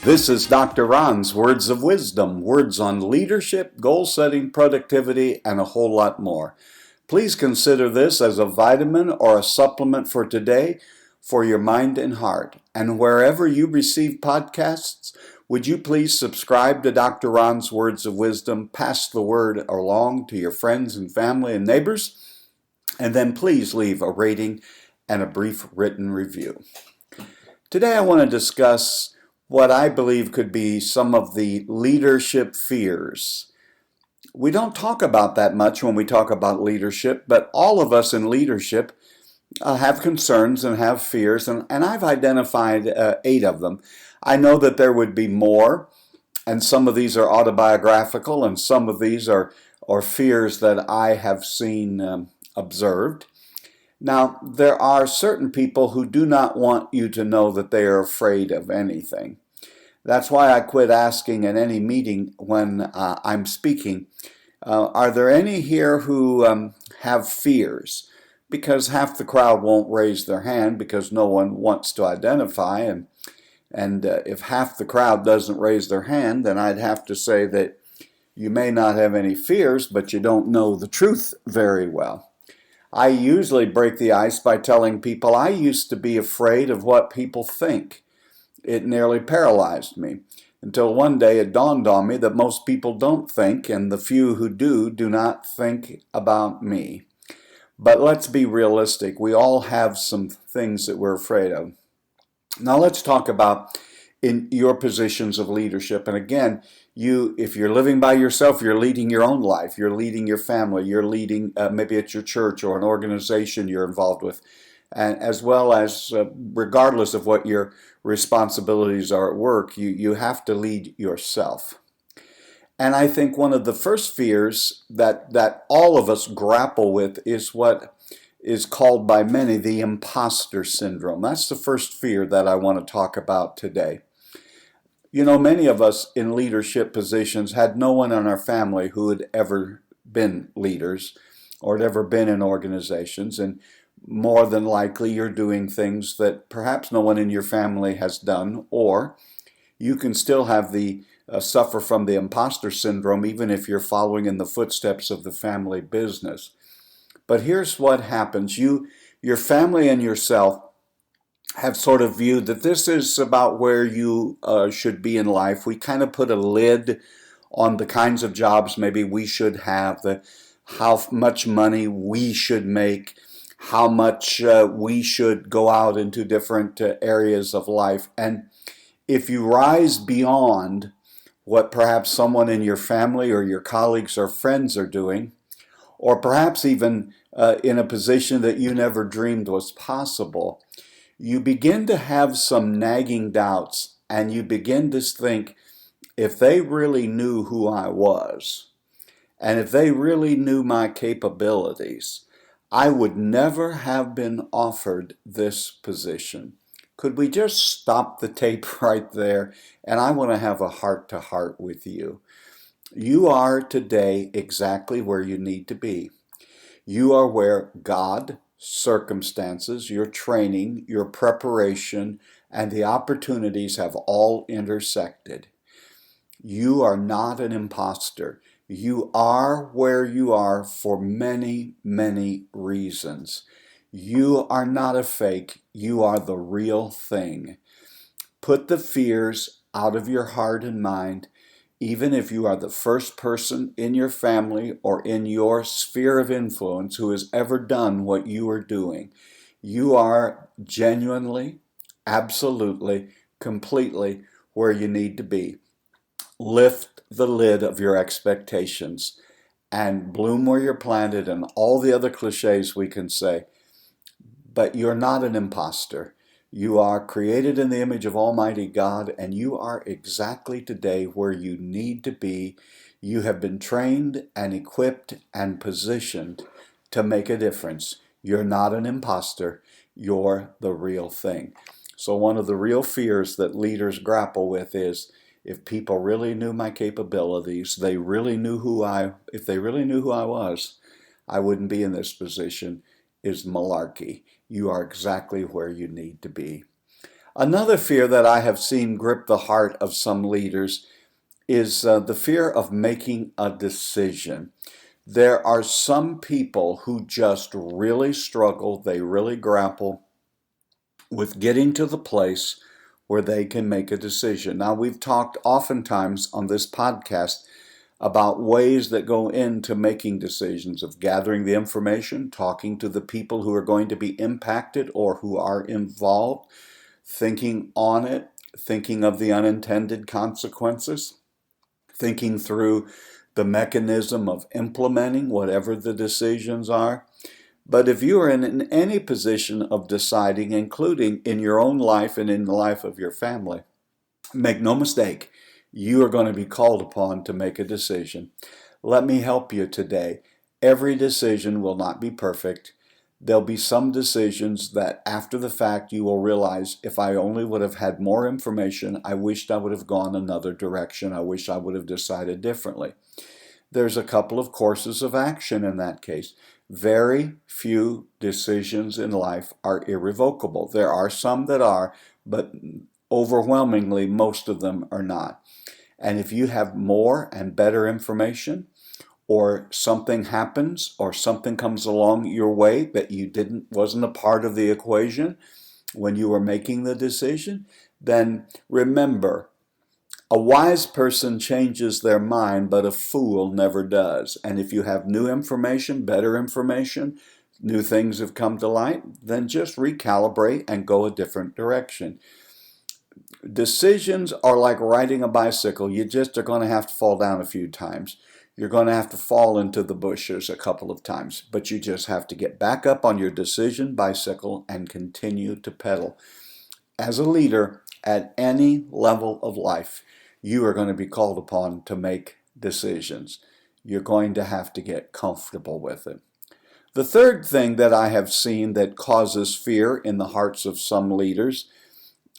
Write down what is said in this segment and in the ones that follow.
This is Dr. Ron's Words of Wisdom, words on leadership, goal setting, productivity, and a whole lot more. Please consider this as a vitamin or a supplement for today for your mind and heart. And wherever you receive podcasts, would you please subscribe to Dr. Ron's Words of Wisdom, pass the word along to your friends and family and neighbors, and then please leave a rating and a brief written review. Today I want to discuss what I believe could be some of the leadership fears. We don't talk about that much when we talk about leadership, but all of us in leadership have concerns and have fears, and I've identified 8 of them. I know that there would be more, and some of these are autobiographical, and some of these are fears that I have seen observed. Now, there are certain people who do not want you to know that they are afraid of anything. That's why I quit asking in any meeting when I'm speaking, are there any here who have fears? Because half the crowd won't raise their hand because no one wants to identify. And if half the crowd doesn't raise their hand, then I'd have to say that you may not have any fears, but you don't know the truth very well. I usually break the ice by telling people I used to be afraid of what people think. It nearly paralyzed me until one day it dawned on me that most people don't think, and the few who do not think about me. But let's be realistic. We all have some things that we're afraid of. Now let's talk about in your positions of leadership. And again, if you're living by yourself, you're leading your own life, you're leading your family, you're leading maybe at your church or an organization you're involved with, and as well as regardless of what your responsibilities are at work, you have to lead yourself. And I think one of the first fears that all of us grapple with is what is called by many the imposter syndrome. That's the first fear that I want to talk about today. You know, many of us in leadership positions had no one in our family who had ever been leaders or had ever been in organizations, and more than likely you're doing things that perhaps no one in your family has done, or you can still have suffer from the imposter syndrome even if you're following in the footsteps of the family business. But here's what happens. Your family and yourself have sort of viewed that this is about where you should be in life. We kind of put a lid on the kinds of jobs maybe we should have, how much money we should make, how much we should go out into different areas of life. And if you rise beyond what perhaps someone in your family or your colleagues or friends are doing, or perhaps even in a position that you never dreamed was possible, you begin to have some nagging doubts, and you begin to think, if they really knew who I was, and if they really knew my capabilities, I would never have been offered this position. Could we just stop the tape right there? And I want to have a heart-to-heart with you. You are today exactly where you need to be. You are where God, circumstances, your training, your preparation, and the opportunities have all intersected. You are not an imposter. You are where you are for many, many reasons. You are not a fake. You are the real thing. Put the fears out of your heart and mind. Even if you are the first person in your family or in your sphere of influence who has ever done what you are doing, you are genuinely, absolutely, completely where you need to be. Lift the lid of your expectations and bloom where you're planted and all the other cliches we can say. But you're not an imposter. You are created in the image of Almighty God, and you are exactly today where you need to be. You have been trained and equipped and positioned to make a difference. You're not an imposter. You're the real thing. So one of the real fears that leaders grapple with is, if people really knew my capabilities, if they really knew who I was, I wouldn't be in this position, is malarkey. You are exactly where you need to be. Another fear that I have seen grip the heart of some leaders is the fear of making a decision. There are some people who just really struggle, they really grapple with getting to the place where they can make a decision. Now, we've talked oftentimes on this podcast about ways that go into making decisions, of gathering the information, talking to the people who are going to be impacted or who are involved, thinking on it, thinking of the unintended consequences, thinking through the mechanism of implementing whatever the decisions are. But if you are in any position of deciding, including in your own life and in the life of your family, make no mistake, you are going to be called upon to make a decision. Let me help you today. Every decision will not be perfect. There'll be some decisions that after the fact you will realize, if I only would have had more information, I wished I would have gone another direction. I wish I would have decided differently. There's a couple of courses of action in that case. Very few decisions in life are irrevocable. There are some that are, but overwhelmingly most of them are not. And if you have more and better information, or something happens, or something comes along your way that wasn't a part of the equation when you were making the decision, then remember, a wise person changes their mind, but a fool never does. And if you have new information, better information, new things have come to light, then just recalibrate and go a different direction. Decisions are like riding a bicycle. You just are going to have to fall down a few times. You're going to have to fall into the bushes a couple of times, but you just have to get back up on your decision bicycle and continue to pedal. As a leader at any level of life, you are going to be called upon to make decisions. You're going to have to get comfortable with it. The third thing that I have seen that causes fear in the hearts of some leaders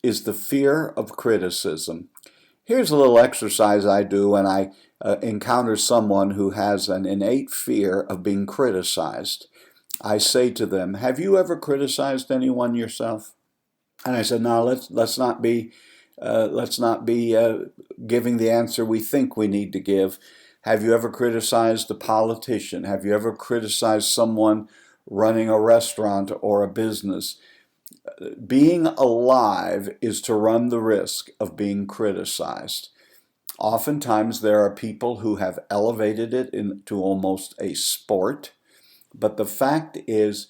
is the fear of criticism. Here's a little exercise I do when I encounter someone who has an innate fear of being criticized. I say to them, have you ever criticized anyone yourself? And I said, no, let's not be giving the answer we think we need to give. Have you ever criticized a politician? Have you ever criticized someone running a restaurant or a business? Being alive is to run the risk of being criticized. Oftentimes there are people who have elevated it into almost a sport, but the fact is,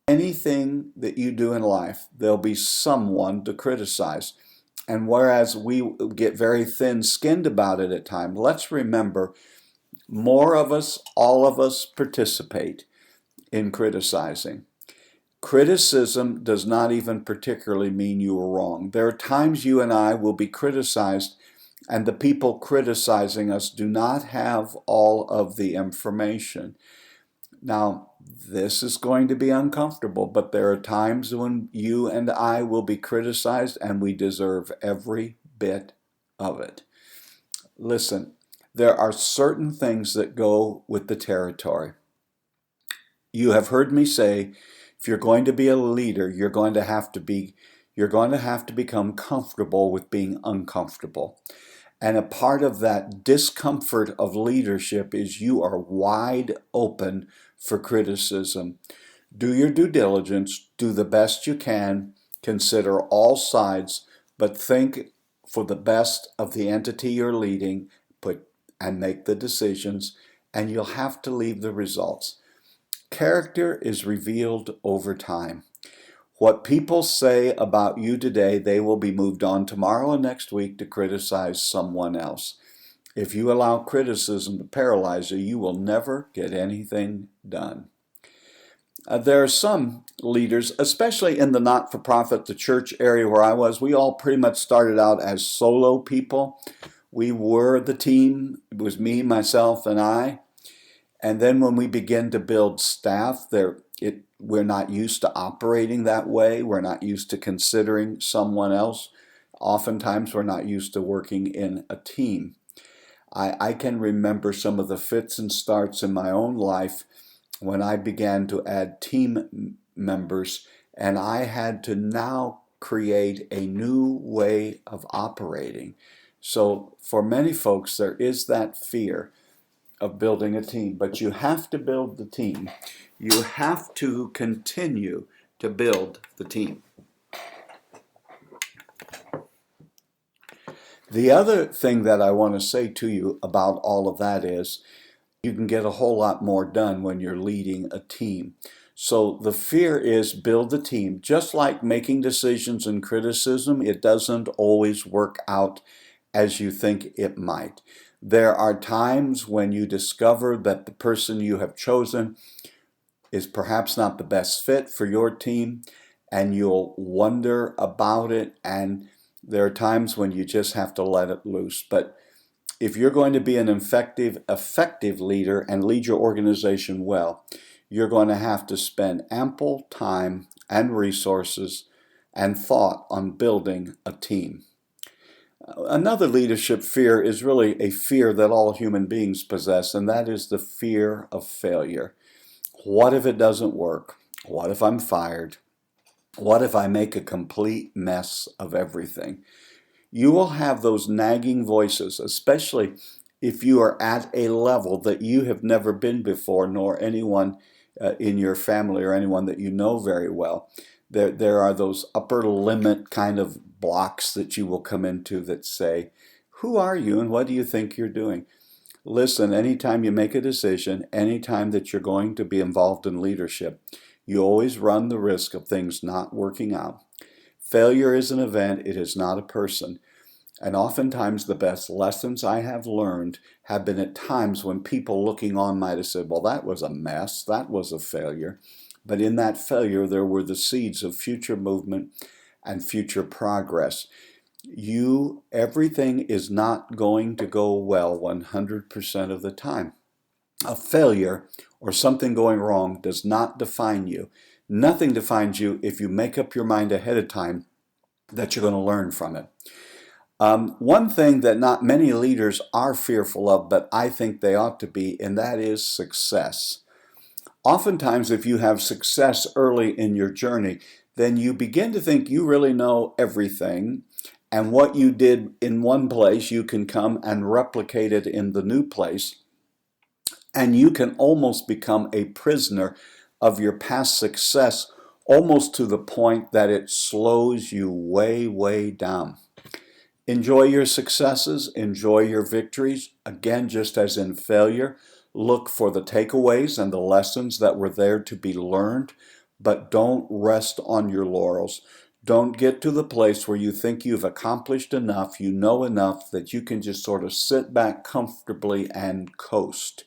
anything that you do in life, there'll be someone to criticize. And whereas we get very thin-skinned about it at times, let's remember, more of us, all of us participate in criticizing. Criticism does not even particularly mean you are wrong. There are times you and I will be criticized, and the people criticizing us do not have all of the information. Now, this is going to be uncomfortable, but there are times when you and I will be criticized, and we deserve every bit of it. Listen, there are certain things that go with the territory. You have heard me say, if you're going to be a leader, you're going to have to become comfortable with being uncomfortable. And a part of that discomfort of leadership is you are wide open for criticism. Do your due diligence, do the best you can, consider all sides, but think for the best of the entity you're leading, and make the decisions, and you'll have to leave the results. Character is revealed over time. What people say about you today, they will be moved on tomorrow and next week to criticize someone else. If you allow criticism to paralyze you, you will never get anything done. There are some leaders, especially in the not-for-profit, the church area where I was, we all pretty much started out as solo people. We were the team. It was me, myself, and I. And then when we begin to build staff, we're not used to operating that way. We're not used to considering someone else. Oftentimes, we're not used to working in a team. I can remember some of the fits and starts in my own life when I began to add team members, and I had to now create a new way of operating. So for many folks, there is that fear of building a team, but you have to build the team. You have to continue to build the team. The other thing that I want to say to you about all of that is you can get a whole lot more done when you're leading a team. So the fear is build the team. Just like making decisions and criticism, it doesn't always work out as you think it might. There are times when you discover that the person you have chosen is perhaps not the best fit for your team, and you'll wonder about it, and there are times when you just have to let it loose. But if you're going to be an effective leader and lead your organization well, you're going to have to spend ample time and resources and thought on building a team. Another leadership fear is really a fear that all human beings possess, and that is the fear of failure. What if it doesn't work? What if I'm fired? What if I make a complete mess of everything? You will have those nagging voices, especially if you are at a level that you have never been before, nor anyone in your family or anyone that you know very well. There are those upper limit kind of blocks that you will come into that say, who are you and what do you think you're doing? Listen, anytime you make a decision, anytime that you're going to be involved in leadership, you always run the risk of things not working out. Failure is an event, it is not a person. And oftentimes the best lessons I have learned have been at times when people looking on might have said, well, that was a mess, that was a failure. But in that failure, there were the seeds of future movement and future progress. Everything is not going to go well 100% of the time. A failure or something going wrong does not define you. Nothing defines you if you make up your mind ahead of time that you're going to learn from it. One thing that not many leaders are fearful of, but I think they ought to be, and that is success. Oftentimes, if you have success early in your journey, then you begin to think you really know everything, and what you did in one place, you can come and replicate it in the new place, and you can almost become a prisoner of your past success, almost to the point that it slows you way, way down. Enjoy your successes, enjoy your victories. Again, just as in failure, look for the takeaways and the lessons that were there to be learned, but don't rest on your laurels. Don't get to the place where you think you've accomplished enough, you know enough that you can just sort of sit back comfortably and coast.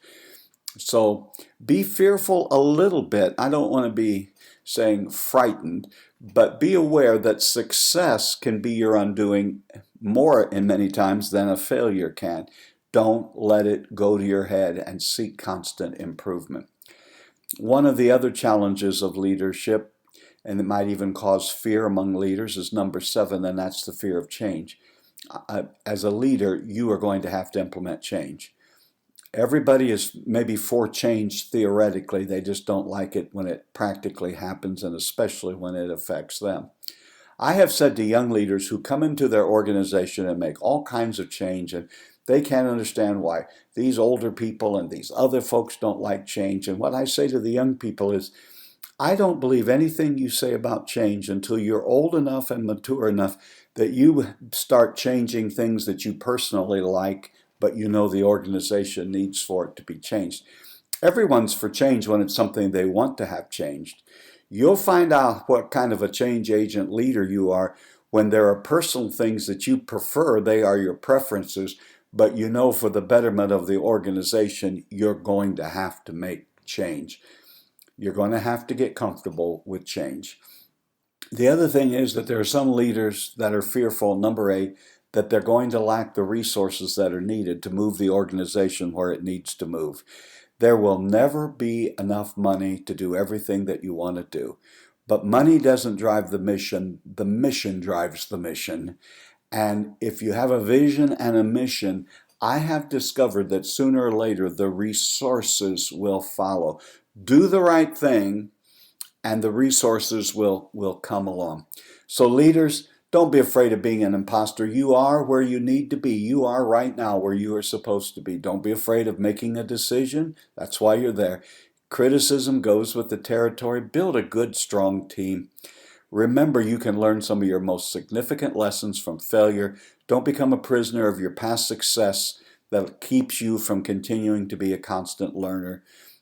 So be fearful a little bit. I don't want to be saying frightened, but be aware that success can be your undoing more in many times than a failure can. Don't let it go to your head and seek constant improvement. One of the other challenges of leadership, and it might even cause fear among leaders, is number 7, and that's the fear of change. As a leader, you are going to have to implement change. Everybody is maybe for change theoretically, they just don't like it when it practically happens, and especially when it affects them. I have said to young leaders who come into their organization and make all kinds of change, and they can't understand why these older people and these other folks don't like change. And what I say to the young people is, I don't believe anything you say about change until you're old enough and mature enough that you start changing things that you personally like, but you know the organization needs for it to be changed. Everyone's for change when it's something they want to have changed. You'll find out what kind of a change agent leader you are when there are personal things that you prefer, they are your preferences, but you know for the betterment of the organization, you're going to have to make change. You're going to have to get comfortable with change. The other thing is that there are some leaders that are fearful, number 8, that they're going to lack the resources that are needed to move the organization where it needs to move. There will never be enough money to do everything that you want to do. But money doesn't drive the mission drives the mission. And if you have a vision and a mission, I have discovered that sooner or later the resources will follow. Do the right thing and the resources will come along. So leaders, don't be afraid of being an imposter. You are where you need to be. You are right now where you are supposed to be. Don't be afraid of making a decision. That's why you're there. Criticism goes with the territory. Build a good, strong team. Remember, you can learn some of your most significant lessons from failure. Don't become a prisoner of your past success that keeps you from continuing to be a constant learner.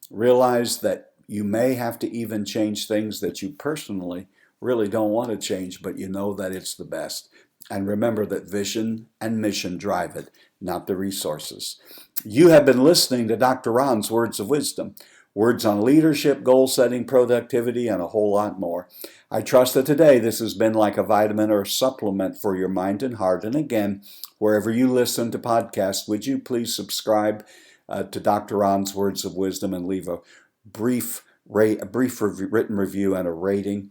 Realize that you may have to even change things that you personally really don't want to change, but you know that it's the best. And remember that vision and mission drive it, not the resources. You have been listening to Dr. Ron's Words of Wisdom, words on leadership, goal setting, productivity, and a whole lot more. I trust that today this has been like a vitamin or a supplement for your mind and heart. And again, wherever you listen to podcasts, would you please subscribe to Dr. Ron's Words of Wisdom and leave a brief written review and a rating.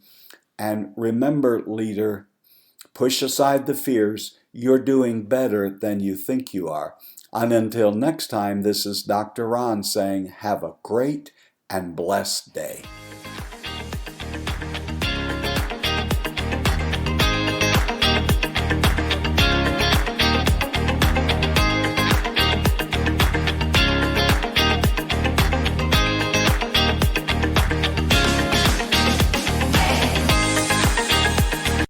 And remember, leader, push aside the fears. You're doing better than you think you are. And until next time, this is Dr. Ron saying, have a great and blessed day.